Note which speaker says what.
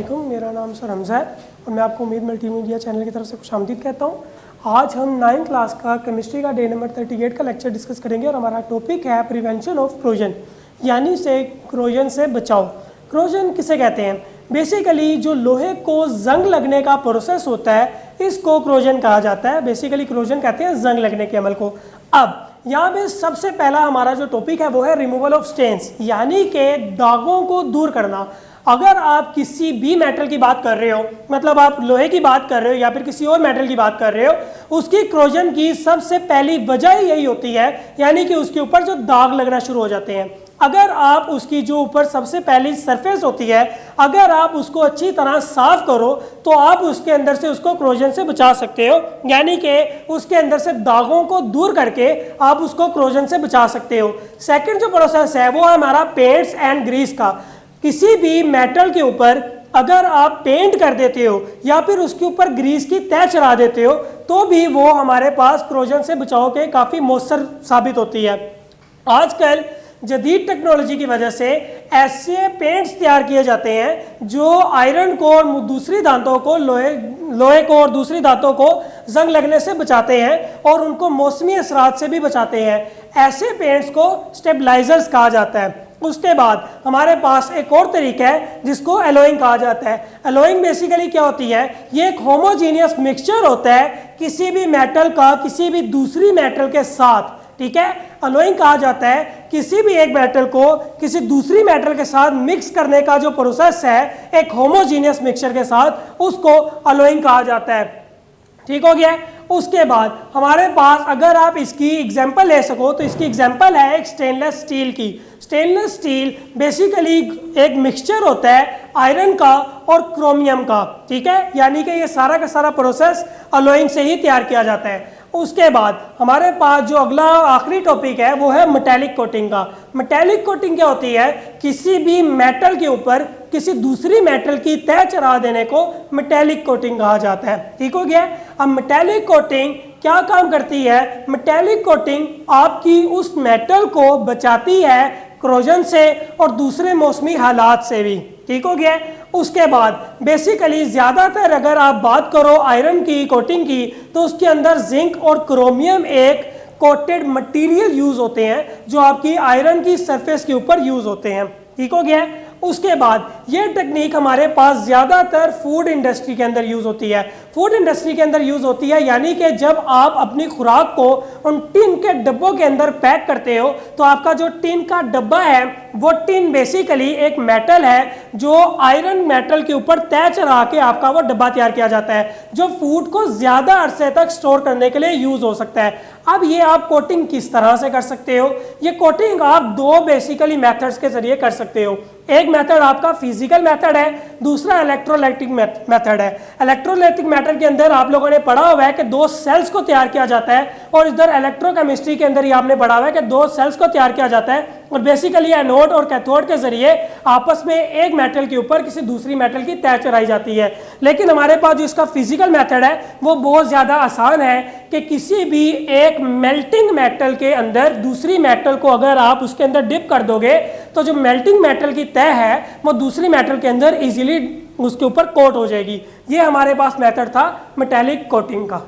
Speaker 1: वालेकुम, मेरा नाम सर हमज़ा है और मैं आपको उम्मीद मल्टीमीडिया चैनल की तरफ से खुशामदीद कहता हूँ। आज हम 9th क्लास का केमिस्ट्री का डे नंबर 38 का लेक्चर डिस्कस करेंगे और हमारा टॉपिक है प्रिवेंशन ऑफ क्रोजन, यानी से क्रोजन से बचाओ। क्रोजन किसे कहते हैं? बेसिकली जो लोहे को जंग लगने का प्रोसेस होता है इसको क्रोजन कहा जाता है। बेसिकली क्रोजन कहते हैं जंग लगने के अमल को। अब यहाँ पे सबसे पहला हमारा जो टॉपिक है वो है रिमूवल ऑफ स्टेन्स, यानी कि दागों को दूर करना। अगर आप किसी भी मेटल की बात कर रहे हो, मतलब आप लोहे की बात कर रहे हो या फिर किसी और मेटल की बात कर रहे हो, उसकी क्रोजन की सबसे पहली वजह यही होती है, यानी कि उसके ऊपर जो दाग लगना शुरू हो जाते हैं। अगर आप उसकी जो ऊपर सबसे पहली सरफेस होती है, अगर आप उसको अच्छी तरह साफ करो तो आप उसके अंदर से उसको क्रोजन से बचा सकते हो, यानी कि उसके अंदर से दागों को दूर करके आप उसको क्रोजन से बचा सकते हो। सेकंड जो प्रोसेस है वो है हमारा पेंट्स एंड ग्रीस का। किसी भी मेटल के ऊपर अगर आप पेंट कर देते हो या फिर उसके ऊपर ग्रीस की तह चढ़ा देते हो तो भी वो हमारे पास क्रोजन से बचाव के काफ़ी मौसर साबित होती है। आजकल जदीद टेक्नोलॉजी की वजह से ऐसे पेंट्स तैयार किए जाते हैं जो आयरन को और दूसरी धातुओं को लोहे को और दूसरी धातुओं को जंग लगने से बचाते हैं और उनको मौसमी असरात से भी बचाते हैं। ऐसे पेंट्स को स्टेबलाइजर्स कहा जाता है। उसके बाद हमारे पास एक और तरीका है जिसको एलोइंग कहा जाता है। एलोइंग बेसिकली क्या होती है? ये एक होमोजीनियस मिक्सचर होता है किसी भी मेटल का किसी भी दूसरी मेटल के साथ, ठीक है। एलोइंग कहा जाता है किसी भी एक मेटल को किसी दूसरी मेटल के साथ मिक्स करने का जो प्रोसेस है एक होमोजीनियस मिक्सचर के साथ, उसको एलोइंग कहा जाता है। ठीक हो गया। उसके बाद हमारे पास अगर आप इसकी एग्जांपल ले सको तो इसकी एग्जांपल है एक स्टेनलेस स्टील की। स्टेनलेस स्टील बेसिकली एक मिक्सचर होता है आयरन का और क्रोमियम का, ठीक है, यानी कि ये सारा का सारा प्रोसेस एलोइंग से ही तैयार किया जाता है। उसके बाद हमारे पास जो अगला आखिरी टॉपिक है वो है मेटेलिक कोटिंग का। मेटेलिक कोटिंग क्या होती है? किसी भी मेटल के ऊपर किसी दूसरी मेटल की तह चढ़ा देने को मेटेलिक कोटिंग कहा जाता है। ठीक हो गया। अब मेटेलिक कोटिंग क्या काम करती है? मेटेलिक कोटिंग आपकी उस मेटल को बचाती है क्रोजन से और दूसरे मौसमी हालात से भी। ठीक हो गया। उसके बाद बेसिकली ज़्यादातर अगर आप बात करो आयरन की कोटिंग की तो उसके अंदर जिंक और क्रोमियम एक कोटेड मटेरियल यूज होते हैं जो आपकी आयरन की सरफेस के ऊपर यूज होते हैं। ठीक हो गया। उसके बाद ये टेक्निक हमारे पास ज़्यादातर फूड इंडस्ट्री के अंदर यूज़ होती है। फूड इंडस्ट्री के अंदर यूज़ होती है यानी कि जब आप अपनी खुराक को उन टिन के डब्बों के अंदर पैक करते हो तो आपका जो टिन का डब्बा है वो टिन बेसिकली एक मेटल है जो आयरन मेटल के ऊपर तह चढ़ा के आपका वो डब्बा तैयार किया जाता है जो फूड को ज़्यादा अरसे तक स्टोर करने के लिए यूज़ हो सकता है। अब ये आप कोटिंग किस तरह से कर सकते हो? ये कोटिंग आप दो बेसिकली मेथड्स के जरिए कर सकते हो। एक मेथड आपका फिजिकल मेथड है, दूसरा इलेक्ट्रोलाइटिक मेथड है। इलेक्ट्रोलाइटिक मेथड के अंदर आप लोगों ने पढ़ा हुआ है कि दो सेल्स को तैयार किया जाता है और इधर इलेक्ट्रोकेमिस्ट्री के अंदर ही आपने पढ़ा हुआ है कि दो सेल्स को तैयार किया जाता है और बेसिकली एनोड और कैथोड के जरिए आपस में एक मेटल के ऊपर किसी दूसरी मेटल की तह चढ़ाई जाती है। लेकिन हमारे पास जो इसका फिजिकल मेथड है वो बहुत ज़्यादा आसान है कि किसी भी एक मेल्टिंग मेटल के अंदर दूसरी मेटल को अगर आप उसके अंदर डिप कर दोगे तो जो मेल्टिंग मेटल की तह है वो दूसरी मेटल के अंदर इजीली उसके ऊपर कोट हो जाएगी। ये हमारे पास मेथड था मेटेलिक कोटिंग का।